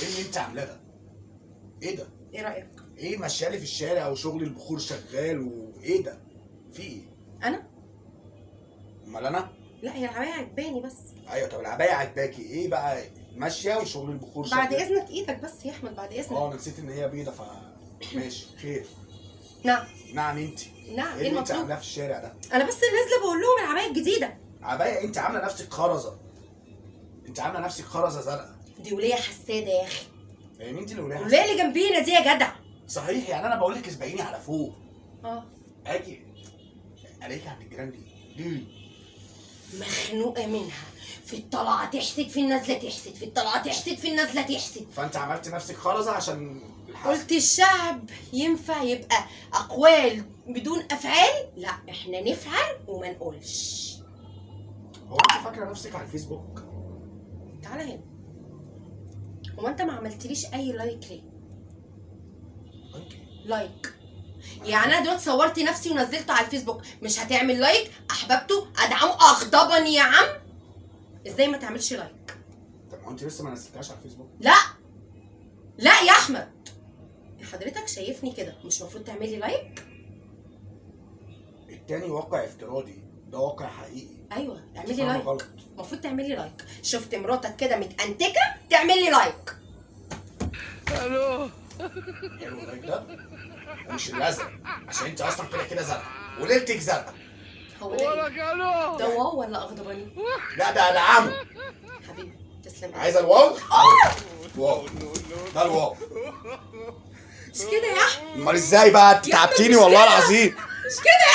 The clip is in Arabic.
ايه اللي انت عاملاه ده؟ ايه ده؟ ايه رايك؟ ايه مشالي في الشارع وشغل البخور شغال وايه ده؟ في ايه؟ انا؟ امال انا؟ لا هي العبايه عجباني بس. ايوه طب العبايه عجباكي ايه بقى؟ ماشيه وشغل البخور شغال. بعد اذنك ايدك بس يا احمد، بعد اذنك. انا نسيت ان هي بيضه ماشي خير. نعم. نعم انت. نعم. ايه اللي انت المطلوب؟ عاملاه في الشارع ده؟ انا بس نازله بقول لهم العبايه الجديده. عبايه؟ انت عامله نفسك خرزه. انت عامله نفسك خرزه زرقاء. دي وليه حساده يا اخي. يعني انت اللي وليه وليه اللي جنبينا دي يا جدع؟ صحيح، يعني انا بقول لك اسبقيني على فوق. اه. اجي عليك عند الجيران دي ليه؟ مخنوقه منها، في الطلعه تحسد، في النازله تحسد، في الطلعه تحسد، في النازله تحسد. فانت عملت نفسك خرزه عشان الحسد. قلت الشعب ينفع يبقى اقوال بدون افعال؟ لا احنا نفعل وما نقولش. هو انت فاكره نفسك على الفيسبوك؟ تعالى هنا. هو انت ما عملتليش اي لايك ليه؟ لايك يعني انا دلوقتي صورت نفسي ونزلته على الفيسبوك، مش هتعمل لايك؟ احببته، ادعمه، اغضبني يا عم؟ ازاي ما تعملش لايك؟ طب ما انت لسه ما نزلتهاش على الفيسبوك. لا لا يا احمد، حضرتك شايفني كده مش المفروض تعملي لايك؟ التاني واقع افتراضي، ده واقع حقيقي. ايوه اعملي انت فاهمة لايك. غلط. المفروض تعملي لايك. شفت مراتك كده متأنتكه تعملي لايك. الو. حلو اللايك ده ومش الازرق، عشان انت اصلا كده كده زرقاء وليلتك زرقاء. هو ده واو ولا اغضبني؟ لا ده عمو. حبيبي تسلم. عايزه الواو؟ واو. ده الواو. مش كده يا احمد؟ امال ازاي بقى؟ انت تعبتيني والله العظيم. مش كده.